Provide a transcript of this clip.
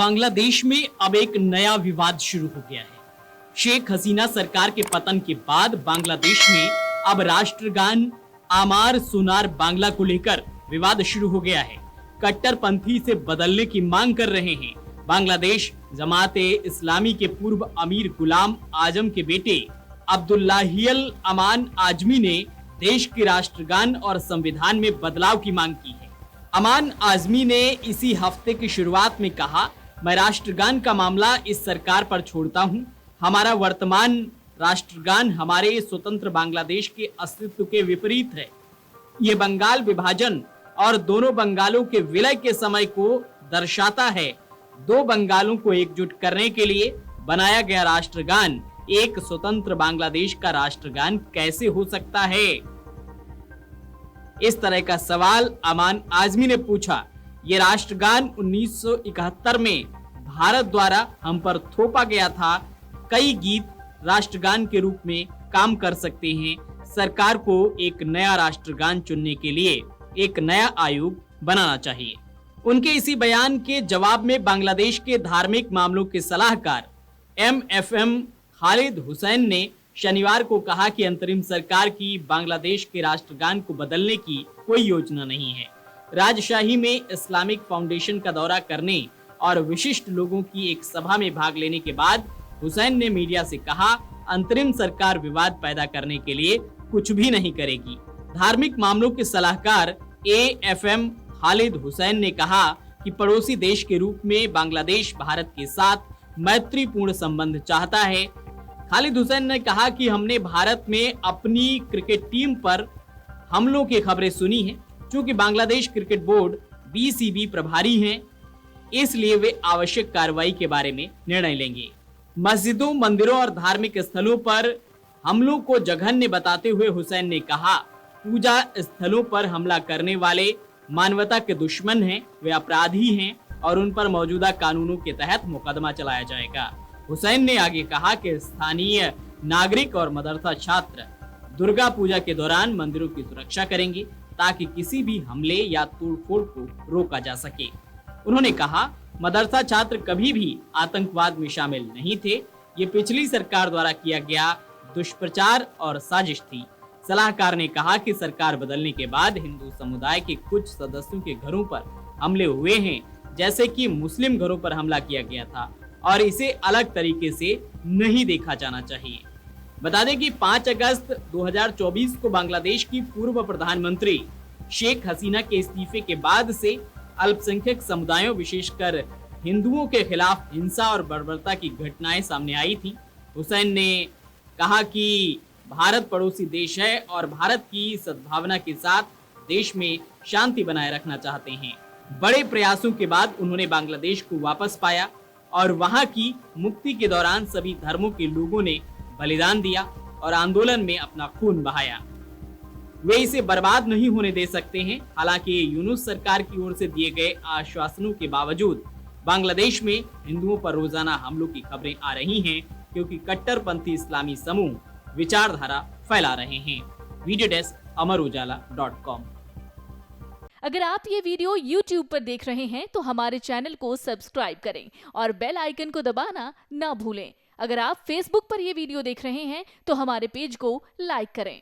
बांग्लादेश में अब एक नया विवाद शुरू हो गया है। शेख हसीना सरकार के पतन के बाद बांग्लादेश में अब राष्ट्रगान आमार सोनार बांग्ला को लेकर विवाद शुरू हो गया है। कट्टरपंथी से बदलने की मांग कर रहे हैं। बांग्लादेश जमाते इस्लामी के पूर्व अमीर गुलाम आजम के बेटे अब्दुल्लाहियल अमान आजमी ने देश के राष्ट्रगान और संविधान में बदलाव की मांग की है। अमान आजमी ने इसी हफ्ते की शुरुआत में कहा, मैं राष्ट्रगान का मामला इस सरकार पर छोड़ता हूं। हमारा वर्तमान राष्ट्रगान हमारे स्वतंत्र बांग्लादेश के अस्तित्व के विपरीत है। ये बंगाल विभाजन और दोनों बंगालों के विलय के समय को दर्शाता है। दो बंगालों को एकजुट करने के लिए बनाया गया राष्ट्रगान एक स्वतंत्र बांग्लादेश का राष्ट्रगान कैसे हो सकता है? इस तरह का सवाल अमान आजमी ने पूछा। ये राष्ट्रगान 1971 में भारत द्वारा हम पर थोपा गया था। कई गीत राष्ट्रगान के रूप में काम कर सकते हैं। सरकार को एक नया राष्ट्रगान चुनने के लिए एक नया आयोग बनाना चाहिए। उनके इसी बयान के जवाब में बांग्लादेश के धार्मिक मामलों के सलाहकार MFM खालिद हुसैन ने शनिवार को कहा कि अंतरिम सरकार की बांग्लादेश के राष्ट्रगान को बदलने की कोई योजना नहीं है। राजशाही में इस्लामिक फाउंडेशन का दौरा करने और विशिष्ट लोगों की एक सभा में भाग लेने के बाद हुसैन ने मीडिया से कहा, अंतरिम सरकार विवाद पैदा करने के लिए कुछ भी नहीं करेगी। धार्मिक मामलों के सलाहकार AFM खालिद हुसैन ने कहा कि पड़ोसी देश के रूप में बांग्लादेश भारत के साथ मैत्रीपूर्ण संबंध चाहता है। खालिद हुसैन ने कहा कि हमने भारत में अपनी क्रिकेट टीम पर हमलों की खबरें सुनी हैं। चूंकि बांग्लादेश क्रिकेट बोर्ड BCB प्रभारी हैं, इसलिए वे आवश्यक कार्रवाई के बारे में निर्णय लेंगे। मस्जिदों, मंदिरों और धार्मिक स्थलों पर हमलों को जघन्य बताते हुए हुसैन ने कहा, पूजा स्थलों पर हमला करने वाले मानवता के दुश्मन हैं, वे अपराधी हैं और उन पर मौजूदा कानूनों के तहत मुकदमा चलाया जाएगा। हुसैन ने आगे कहा कि स्थानीय नागरिक और मदरसा छात्र दुर्गा पूजा के दौरान मंदिरों की सुरक्षा करेंगे ताकि किसी भी हमले या तोड़फोड़ को रोका जा सके। उन्होंने कहा, मदरसा छात्र कभी भी आतंकवाद में शामिल नहीं थे। ये पिछली सरकार द्वारा किया गया दुष्प्रचार और साजिश थी। सलाहकार ने कहा कि सरकार बदलने के बाद हिंदू समुदाय के कुछ सदस्यों के घरों पर हमले हुए हैं, जैसे कि मुस्लिम घरों पर हमला किया गया था और इसे अलग तरीके से नहीं देखा जाना चाहिए। बता दें कि 5 अगस्त 2024 को बांग्लादेश की पूर्व प्रधानमंत्री शेख हसीना के इस्तीफे के बाद से अल्पसंख्यक समुदायों, विशेषकर हिंदुओं के खिलाफ हिंसा और बर्बरता की घटनाएं सामने आई थी। हुसैन ने कहा कि भारत पड़ोसी देश है और भारत की सद्भावना के साथ देश में शांति बनाए रखना चाहते हैं। बड़े प्रयासों के बाद उन्होंने बांग्लादेश को वापस पाया और वहां की मुक्ति के दौरान सभी धर्मों के लोगों ने बलिदान दिया और आंदोलन में अपना खून बहाया। वे इसे बर्बाद नहीं होने दे सकते हैं। हालांकि यूनुस सरकार की ओर से दिए गए आश्वासनों के बावजूद बांग्लादेश में हिंदुओं पर रोजाना हमलों की खबरें आ रही हैं, क्योंकि कट्टरपंथी इस्लामी समूह विचारधारा फैला रहे हैं। वीडियो डेस्क अमरउजाला.com। अगर आप ये वीडियो YouTube पर देख रहे हैं तो हमारे चैनल को सब्सक्राइब करें और बेल आइकन को दबाना ना भूलें। अगर आप Facebook पर ये वीडियो देख रहे हैं तो हमारे पेज को लाइक करें।